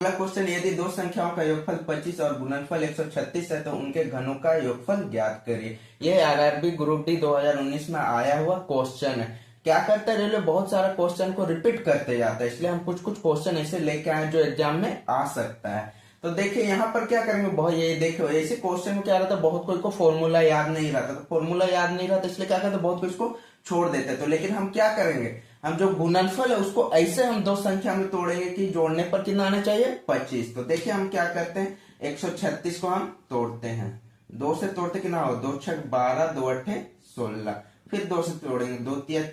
अगला क्वेश्चन, यदि दो संख्याओं का योगफल 25 और गुणनफल 136 है तो उनके घनों का योगफल ज्ञात करिए। यह आरआरबी ग्रुप डी 2019 में आया हुआ क्वेश्चन है। क्या करते हैं रेलवे, बहुत सारा क्वेश्चन को रिपीट करते जाता है, इसलिए हम कुछ कुछ क्वेश्चन ऐसे लेके आए जो एग्जाम में आ सकता है। तो देखिए यहाँ पर क्या करेंगे, बहुत ये देखो ऐसे क्वेश्चन में क्या रहता है, बहुत कोई को फॉर्मूला याद नहीं रहता, तो फॉर्मूला याद नहीं रहता इसलिए क्या करते हैं, बहुत कुछ को छोड़ देते हैं। तो लेकिन हम क्या करेंगे, हम जो गुणनफल है उसको ऐसे हम दो संख्या में तोड़ेंगे कि जोड़ने पर कितना आना चाहिए, 25। तो देखिए हम क्या करते हैं, 136 को हम तोड़ते हैं, दो से तोड़ते कितना हो, 2 छक 12, 2 अट्ठे 16, फिर 2 से तोड़ेंगे, 2 तिया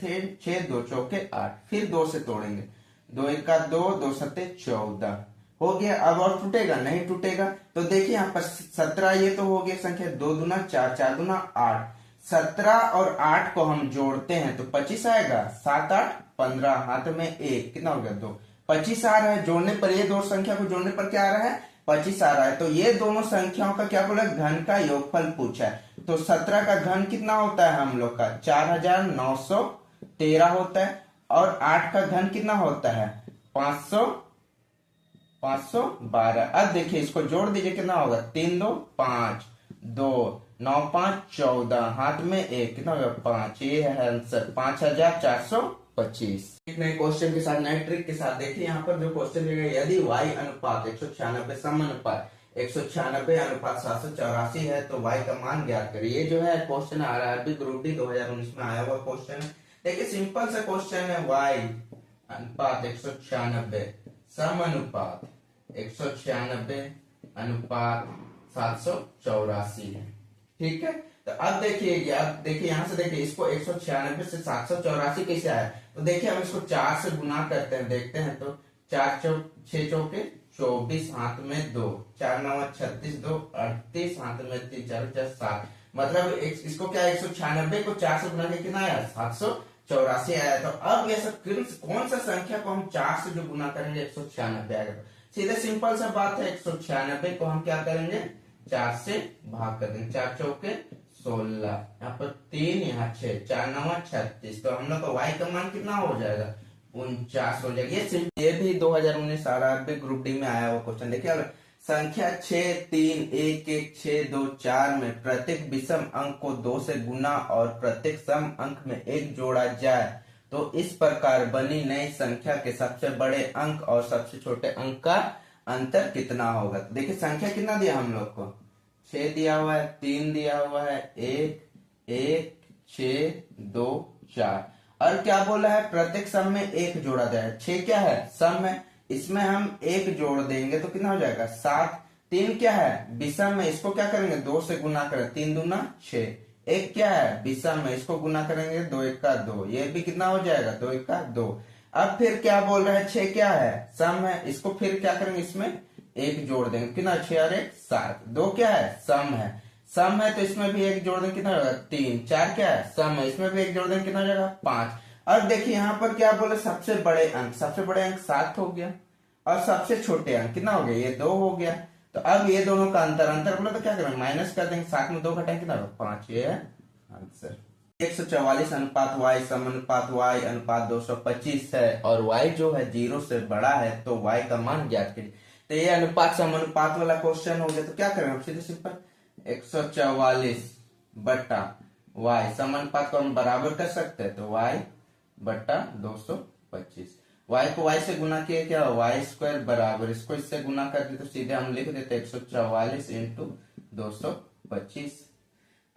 6, 2 चौके 8, फिर 2 से तोड़ेंगे, 2 एका 2, 2 सत्ते 14 हो गया। अब और टूटेगा नहीं, टूटेगा। तो देखिए यहाँ पर 17 ये तो हो गया संख्या, 2 दूना 4, 4 दूना 8, 17 और 8 को हम जोड़ते हैं तो 25 आएगा, 7 8 15, हाथ में 1, कितना हो गया 2, 25 आ रहा है। जोड़ने पर ये दो संख्या को जोड़ने पर क्या आ रहा है, 25 आ रहा है। तो ये दोनों संख्याओं का क्या बोला, घन का योगफल पूछा है। तो 17 का घन कितना होता है हम लोग का, 4913 होता है, और 8 का घन कितना होता है, 512। अब देखिए इसको जोड़ दीजिए, कितना होगा, 3 2 5, 2 9 5 14, हाथ में 1, कितना होगा 5। ये है आंसर 5425। एक नए क्वेश्चन के साथ, नए ट्रिक के साथ देखिए यहाँ पर जो क्वेश्चन दिया गया, यदि y अनुपात 196 समानुपात 196 अनुपात 784 है तो y का मान ज्ञात करिए। ये जो है क्वेश्चन आरआरबी ग्रुप डी 2019 में आया हुआ क्वेश्चन है। देखिए सिंपल सा क्वेश्चन है, y अनुपात 196 समानुपात 196 अनुपात 784 है, ठीक है। तो अब देखिए यहाँ से देखिए इसको 196 से 784 कैसे आया, तो देखिए हम इसको 4 से गुना करते हैं, देखते हैं। तो 4 चौक 6 चौके 24, हाथ में 2, 4 9 36, 2 38, हाथ में 3 4 7, मतलब इसको क्या 196 को 4 से गुना करके कितना आया, 784 आया। तो अब ये सब कौन सा संख्या को हम 4 से जो गुना करेंगे 196 आएगा। सीधे सिंपल सा बात है, 196 को हम क्या करेंगे, 4 से भाग कर देंगे, 4 चौके 16, यहाँ पर 3, यहाँ 6, 4 9 36, तो हम लोग का y का मान कितना हो जाएगा, 49 हो जाएगा। ये भी 2019 आरआरबी ग्रुप डी में आया हुआ क्वेश्चन। देखिए संख्या 6 3 1 1 6 2 4 में प्रत्येक विषम अंक को 2 से गुना और प्रत्येक सम अंक में 1 जोड़ा जाए तो इस प्रकार बनी नई संख्या के सबसे बड़े अंक और सबसे छोटे अंक का अंतर कितना होगा। तो देखिए संख्या कितना दिया हम लोग को, 6 दिया हुआ है, 3 दिया हुआ है, 1 1 6 2 4, और क्या बोला है, प्रत्येक सम में 1 जोड़ा जाए। 6 क्या है, सम है, इसमें हम 1 जोड़ देंगे तो कितना हो जाएगा 7। 3 क्या है, विषम में, इसको क्या करेंगे 2 से गुना करें, 3 दूना 6। 1 क्या है, विषम में, इसको गुना करेंगे 2 1 का 2, ये भी कितना हो जाएगा 2 1 का 2। अब फिर क्या बोल रहे हैं, 6 क्या है, सम है, इसको फिर क्या करेंगे, इसमें 1 जोड़ देंगे, कितना 6 और 1 7। 2 क्या है, सम है, सम है तो इसमें भी 1 जोड़ देंगे, कितना होगा 3। 4 क्या है, सम है, इसमें भी 1 जोड़ देंगे, कितना हो जाएगा 5। और देखिए यहाँ पर क्या बोले, सबसे बड़े अंक, सबसे बड़े अंक 7 हो गया, और सबसे छोटे अंक कितना हो गया, ये 2 हो गया। तो अब ये दोनों का अंतर बोला तो क्या करेंगे, माइनस कर देंगे, 7 में 2 घटाएंगे कितना होगा 5। ये है आंसर। 144 अनुपात y समानुपात y अनुपात 225 है और y जो है 0 से बड़ा है तो y का मान ज्ञात कीजिए। तो ये अनुपात समानुपात वाला क्वेश्चन हो गया। तो क्या करेंगे, सीधे सिंपल 144 बटा y, समानुपात को हम बराबर कर सकते हैं तो y बटा 225, y को y से गुना किया क्या, y स्क्वायर बराबर, इसको इससे गुना कर दे तो सीधे हम लिख देते 144 इंटू 225।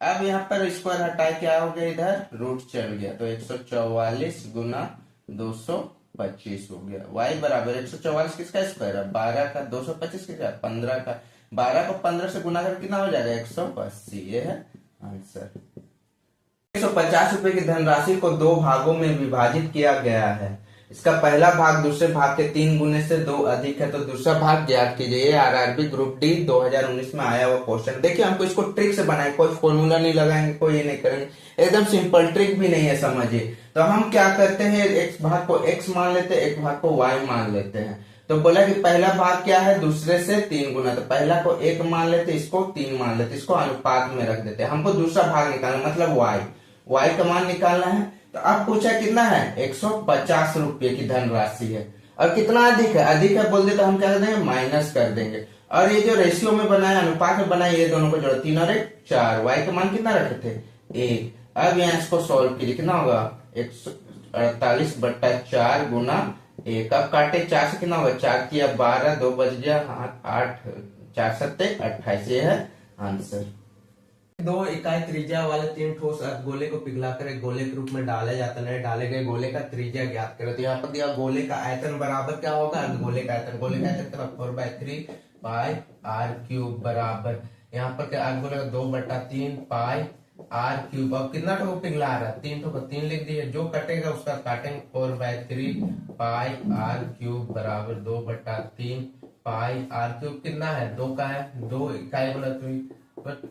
अब यहाँ पर स्क्वायर हटाए क्या हो गया, इधर रूट चल गया, तो 144 गुना 225 हो गया। y बराबर 144 किसका स्क्वायर है, 12 का, 225 किसका 15 का, 12 को 15 से गुना करके कितना हो जाएगा 180। ये है आंसर। 150 रुपए की धनराशि को 2 भागों में विभाजित किया गया है। इसका पहला भाग दूसरे भाग के 3 गुने से 2 अधिक है तो दूसरा भाग ज्ञात कीजिए। ये आरआरबी ग्रुप डी 2019 में आया हुआ क्वेश्चन। देखिए हमको इसको ट्रिक से बनाए, कोई फॉर्मूला नहीं लगाएंगे, कोई ये नहीं करेंगे, एकदम सिंपल, ट्रिक भी नहीं है, समझिए। तो हम क्या करते हैं, एक भाग को x मान लेते हैं, एक भाग को y मान लेते हैं। तो बोला कि पहला भाग क्या है, दूसरे से 3 गुना, तो पहला को 1 मान लेते, इसको 3 मान लेते, इसको अनुपात में रख देते हैं। हमको दूसरा भाग निकालना, मतलब y का मान निकालना है। तो अब पूछा कितना है, 150 रुपये की धनराशि है। और कितना अधिक है बोल दे तो हम क्या कर देंगे, माइनस कर देंगे। और ये जो रेशियो में बनाया, अनुपात में बनाया, ये दोनों को जोड़ो, 3 और 1 4, y का मान कितना रखे थे 1। अब यहाँ इसको सॉल्व कीजिए, कितना होगा 148/4 गुना 1। अब काटे 4 से, कितना होगा 4 किया 12, 2 बच गया 8, 4 7 28, ये है आंसर। 2 इकाई त्रिज्या वाले 3 ठोस अर्धगोले को पिघलाकर एक गोले के रूप में डाला जाता है। डाले गए गोले का त्रिज्या ज्ञात करो। तो यहाँ पर दिया गोले का आयतन बराबर क्या होगा, अर्धगोले का आयतन। गोले का आयतन कितना 4/3 पाई आर क्यूब बराबर, यहाँ पर क्या अर्धगोले का 2/3 पाई आर क्यूब। अब कितना ठो पिघला रहा है, 3 ठो को 3 लिख दिए, जो कटेगा उसका काटेंगे। 4/3 पाई आर क्यूब बराबर 2/3 पाई आर क्यूब कितना है 2 का है, 2 इकाई बोला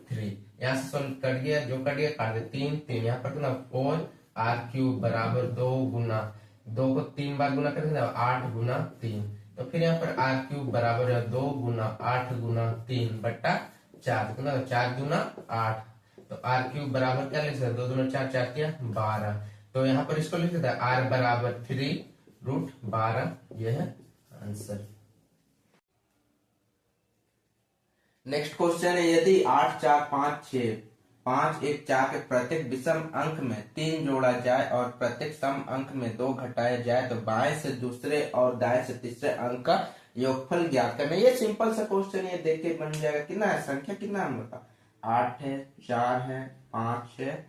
3, यहाँ से सोल्व कट गया, जो कट गया काट दे 3, यहाँ पर कितना 4 आर क्यूब बराबर 2 गुना 2 को 3 बार गुना करेंगे 8 गुना 3। तो फिर यहाँ पर आर क्यूब बराबर है 2 गुना 8 गुना 3/4, कितना 4 दूना 8। तो आर क्यूब बराबर क्या लिख सकते, 2 दूना 4, 4 किया 12। तो यहाँ पर इसको लिख सकते हैं आर बराबर 3√12, यह है आंसर। नेक्स्ट क्वेश्चन है, यदि 8 4 5 6 5 1 4 के प्रत्येक विषम अंक में 3 जोड़ा जाए और प्रत्येक सम अंक में 2 घटाया जाए तो बाएं से दूसरे और दाएं से तीसरे अंक का योगफल ज्ञात करना। ये सिंपल सा क्वेश्चन, ये देख के बन जाएगा। कितना है संख्या, कितना है बता, 8 है, 4 है, 5 है,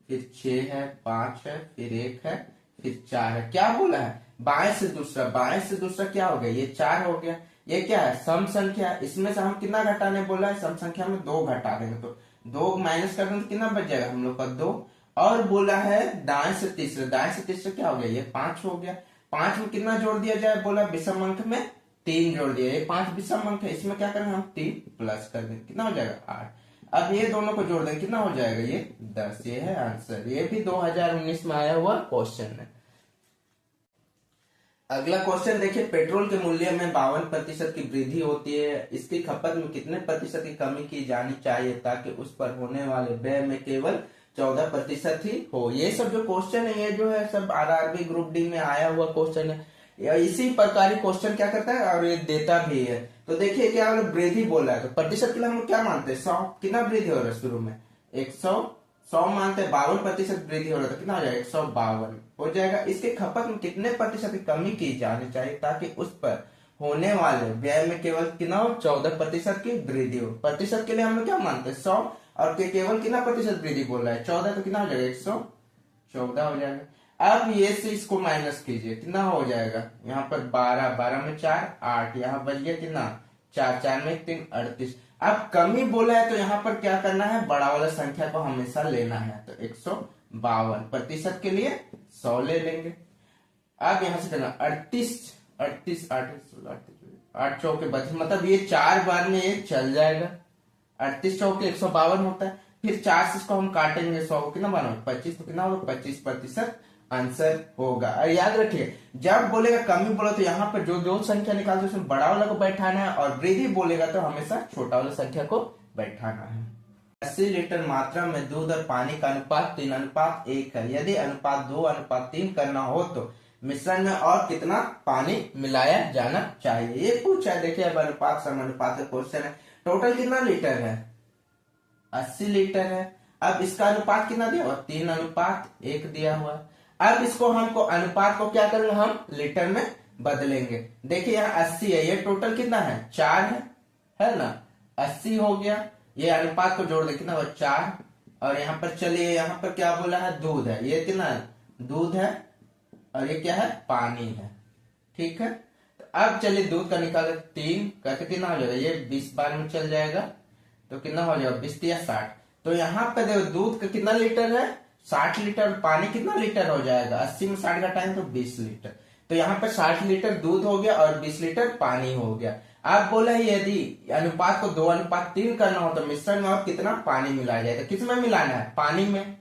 फिर 6 है, 5 है, फिर 1 है, फिर 4 है। क्या बोला है, बाएं से दूसरा, बाएं से दूसरा क्या हो गया, ये 4 हो गया। ये क्या है, सम संख्या, इसमें से हम कितना घटाने बोला है, सम संख्या में 2 घटा देंगे, तो 2 माइनस कर देंगे तो कितना बच जाएगा हम लोग का 2। और बोला है दाएं से तीसरे, दाएं से तीसरे क्या हो गया, ये 5 हो गया। 5 में कितना जोड़ दिया जाए, बोला विषम अंक में 3 जोड़ दिया, ये 5 विषम अंक है, इसमें क्या करेंगे हम 3 प्लस कर देंगे, कितना हो जाएगा 8। अब ये दोनों को जोड़ देंगे, कितना हो जाएगा ये 10, ये है आंसर। ये भी 2019 में आया हुआ क्वेश्चन है। अगला क्वेश्चन देखिए, पेट्रोल के मूल्य में 52% की वृद्धि होती है, इसकी खपत में कितने प्रतिशत की कमी की जानी चाहिए ताकि उस पर होने वाले व्यय में केवल 14% ही हो। ये सब जो क्वेश्चन है, ये जो है सब आरआरबी ग्रुप डी में आया हुआ क्वेश्चन है। इसी प्रकार क्वेश्चन क्या करता है और ये देता भी है। तो देखिए क्या वृद्धि बोला है, तो प्रतिशत के लिए हम लोग क्या मानते हैं, 100 कितना वृद्धि हो रहा है शुरू में 100 मानते हैं, 52% वृद्धि हो रहा था, कितना हो जाएगा 152 हो जाएगा। इसके खपत में कितने प्रतिशत की कमी की जानी चाहिए ताकि उस पर होने वाले व्यय में केवल कितना हो, 14% की वृद्धि हो। प्रतिशत के लिए हम लोग क्या मानते हैं 100, और केवल कितना प्रतिशत वृद्धि बोल रहा है 14, तो कितना हो जाएगा 114 हो जाएगा। अब ये से इसको माइनस कीजिए, कितना हो जाएगा, यहाँ पर 12 में 4 8, यहाँ बच गया कितना 4 में 3 38। अब कमी बोला है तो यहाँ पर क्या करना है, बड़ा वाला संख्या को हमेशा लेना है, तो 152 प्रतिशत के लिए 100 ले लेंगे। अब यहाँ से करना 38 8 चौके बचे, मतलब ये 4 बार में ये चल जाएगा। 38 चौके 152 होता है, फिर 4 से इसको हम काटेंगे 100 को, कितना बना 25, तो कितना होगा 25% आंसर होगा। और याद रखिए जब बोलेगा कमी बोला तो यहाँ पर जो संख्या निकालते उसमें बड़ा वाला को बैठाना है, और वृद्धि बोलेगा तो हमेशा छोटा वाला संख्या को बैठाना है। 80 लीटर मात्रा में दूध और पानी का अनुपात 3:1 है। यदि अनुपात 2:3 करना हो तो मिश्रण में और कितना पानी मिलाया जाना चाहिए, ये पूछा है। देखिए अब अनुपात समानुपात का क्वेश्चन है। टोटल कितना लीटर है 80 लीटर है। अब इसका अनुपात कितना दिया हुआ 3:1 दिया हुआ है। अब इसको हमको अनुपात को क्या करेंगे, हम लीटर में बदलेंगे। देखिए यहाँ 80 है, ये टोटल कितना है 4 है ना, 80 हो गया। ये अनुपात को जोड़ दे, कितना हुआ 4। और यहाँ पर चलिए, यहाँ पर क्या बोला है दूध है, ये कितना है दूध है, और ये क्या है पानी है, ठीक है। तो अब चलिए दूध का निकाले, 3 कहते कितना हो जाएगा, ये 20 बार में चल जाएगा, तो कितना हो जाएगा 20 या 60। तो यहाँ पे देखो दूध का कितना लीटर है 60 लीटर, पानी कितना लीटर हो जाएगा, 80 में 60 घटाएंगे तो 20 लीटर। तो यहाँ पे 60 लीटर दूध हो गया और 20 लीटर पानी हो गया। आप बोला है यदि अनुपात को 2:3 करना हो तो मिश्रण में और कितना पानी मिलाया जाए, तो किसमें मिलाना है, पानी में।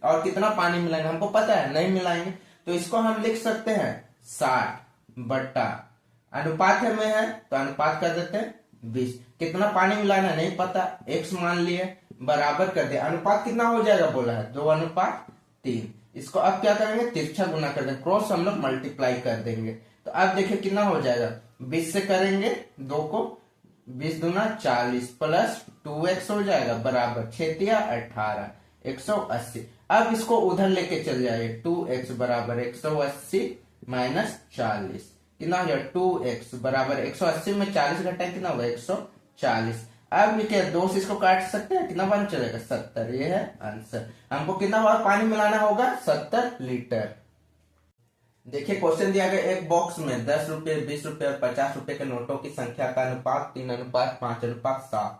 और कितना पानी मिलाएंगे हमको पता है, नहीं मिलाएंगे, तो इसको हम लिख सकते हैं 60 बट्टा अनुपात में है तो अनुपात कर देते हैं 20। कितना पानी मिलाना है नहीं पता, x मान लिए, बराबर कर दे। अनुपात कितना हो जाएगा बोला है 2:3। इसको अब क्या करेंगे तिरछा गुना कर देंगे, क्रॉस हम लोग मल्टीप्लाई कर देंगे। तो अब देखिए कितना हो जाएगा, 20 से करेंगे 2 को, 20 दूना 40 प्लस 2x हो जाएगा बराबर 6 या 18, 180। अब इसको उधर लेके चल जाइए, 2x बराबर 180 माइनस 40 कितना हो जाएगा, 2x बराबर 180 में 40 घटाए कितना होगा 140। अब ये क्या 2 से इसको काट सकते हैं, कितना बार चलेगा 70, ये है आंसर। हमको कितना बार पानी मिलाना होगा 70 लीटर। देखिए क्वेश्चन दिया गया, एक बॉक्स में 10 रुपए 20 रुपए और 50 रुपए के नोटों की संख्या का अनुपात 3:5:7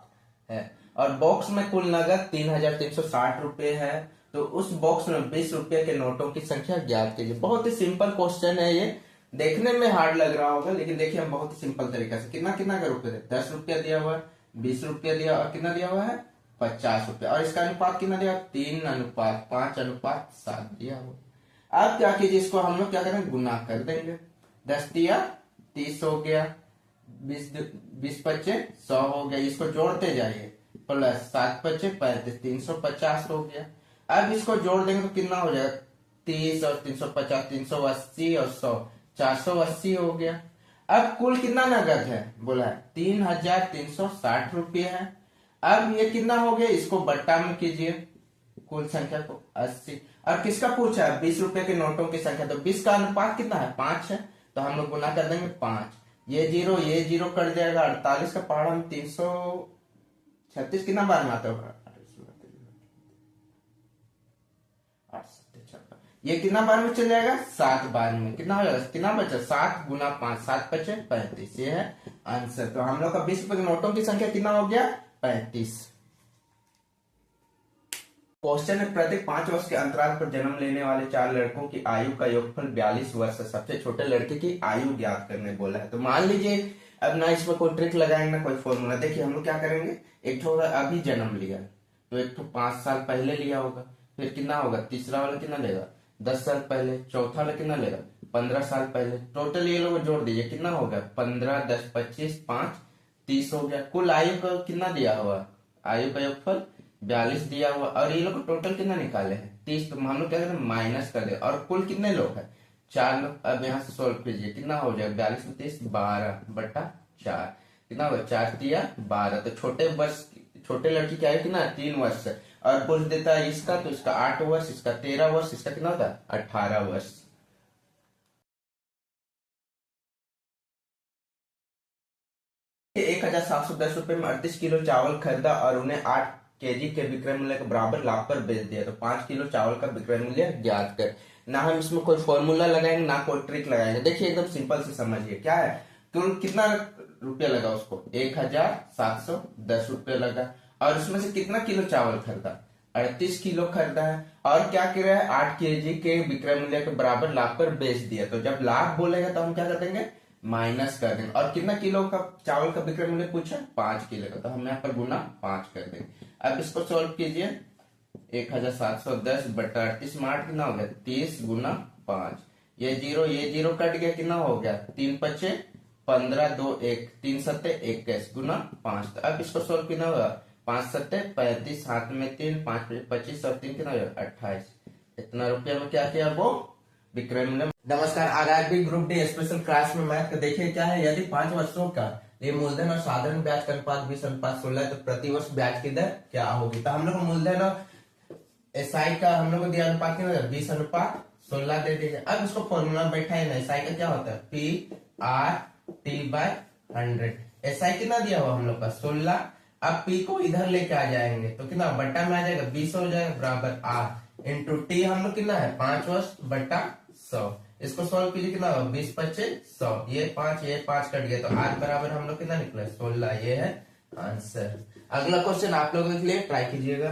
है और बॉक्स में कुल नगद 3,360 रुपए है। तो उस बॉक्स में 20 रुपए के नोटों की संख्या ज्ञात कीजिए। बहुत ही सिंपल क्वेश्चन है ये, देखने में हार्ड लग रहा होगा लेकिन देखिए हम बहुत ही सिंपल तरीके से, कितना कितना का रुपए 10 रुपया दिया हुआ है, 20 रुपया दिया और कितना दिया हुआ है 50 रुपया, और इसका अनुपात कितना दिया 3:5:7 दिया हुआ। अब क्या कीजिए, इसको हम लोग क्या करेंगे गुना कर देंगे, 10 दिया 30 हो गया, 20 पच्चे 100 हो गया, इसको जोड़ते जाइए, प्लस 7 पच्चे 35, 350 हो गया। अब इसको जोड़ देंगे तो कितना हो जाएगा, 30 और 350 380 और 100 480 हो गया। अब कुल कितना नगद है बोला है 3,360 रुपये है। अब ये कितना हो गया, इसको बट्टा में कीजिए कुल संख्या को 80, और किसका पूछा है 20 रुपए के नोटों की संख्या, तो 20 का अनुपात कितना है 5 है, तो हम लोग गुना कर देंगे 5, ये जीरो कट जाएगा, 48 का पहाड़ा में 336 कितना बार में आता होगा, ये कितना बार में चल जाएगा 7 बार में, कितना हो जाएगा, कितना बचा 7 गुना 5 7 पचे 35, ये है आंसर। तो हम लोग का 20 रुपए के नोटों की संख्या कितना हो गया 35। क्वेश्चन है, प्रत्येक 5 वर्ष के अंतराल पर जन्म लेने वाले 4 लड़कों की आयु का योगफल 42 वर्ष है, सबसे छोटे लड़के की आयु ज्ञात करने बोला है। तो मान लीजिए अब ना इसमें कोई ट्रिक लगाएंगे ना कोई फॉर्मूला, देखिए हम लोग क्या करेंगे, एक तो अभी जन्म लिया तो एक तो 5 साल पहले लिया होगा, फिर कितना होगा तीसरा वाला कितना लेगा 10 साल पहले, चौथा वाला कितना लेगा 15 साल पहले, टोटल ये लोग जोड़ दीजिए कितना होगा 15 10 25 5 30 हो गया। कुल आयु का कितना दिया हुआ, आयु का योगफल 42 दिया हुआ, और ये लोग टोटल कितना निकाले हैं 30, तो हम लोग क्या करें माइनस कर दे, और कुल कितने लोग हैं 4 लोग। अब यहाँ से सोल्व कीजिए कितना हो जाएगा 42 में 30 12/4 कितना होगा 4 तिया 12, तो छोटे लड़की की आयु कितना 3 वर्ष है, और बोल देता है इसका, तो इसका 8 वर्ष, इसका 13 वर्ष, इसका कितना होता है 18 वर्ष। 1,710 रुपए में 38 किलो चावल खरीदा और उन्हें 8 केजी के विक्रय मूल्य के बराबर लाभ पर बेच दिया, तो 5 किलो चावल का विक्रय मूल्य ज्ञात कर। ना हम इसमें कोई फॉर्मूला लगाएंगे ना कोई ट्रिक लगाएंगे, देखिए एकदम सिंपल से समझिए क्या है, तो कितना रुपया लगा उसको 1,710 रुपया लगा, और उसमें से कितना किलो चावल खरीदा 38 किलो खरीदा है, और क्या किया है 8 केजी के विक्रय मूल्य के बराबर लाभ पर बेच दिया। तो जब लाभ बोलेगा तो हम क्या कर देंगे माइनस कर देंगे, और कितना किलो का चावल का विक्रय मूल्य पूछा 5 किलो का, तो हम यहाँ पर गुना 5 कर देंगे। अब इसको सॉल्व कीजिए, 1,710 बटा 38 मार्ट कितना हो गया 30 गुना 5, ये जीरो कट गया, कितना हो गया 3 पचे 15 2 1 3 सत्ते 21 गुना 5। अब इसको सॉल्व कितना होगा 5 सत्ते 35, हाथ में 3 5 25 और 3 कितना 28, इतना रुपया में क्या किया वो विक्रय मूल्य। नमस्कार, RRB group D special class में मैथ का देखिए क्या है, यदि 5 वर्षों का ये मूलधन और साधारण ब्याज का अनुपात 20:16 तो प्रति वर्ष ब्याज की दर क्या होगी। तो हम लोग मूलधन और एसआई का हम लोग को दिया अनुपात कितना 20:16 दे दीजिए। अब इसको फॉर्मूला बैठा है ना, एसआई का क्या होता है P/T/100, एसआई कितना दिया हुआ हम लोग का 16, अब P को इधर लेके आ जाएंगे तो कितना बट्टा में आ जाएगा 20 हो जाएगा बराबर R इंटू टी हम लोग कितना है 5 वर्ष बट्टा 100, इसको सॉल्व कीजिए कितना 20 पच्चे 100, ये 5 कट गया, तो R बराबर हम लोग कितना निकला 16, ये है आंसर। अगला क्वेश्चन आप लोगों के लिए ट्राई कीजिएगा।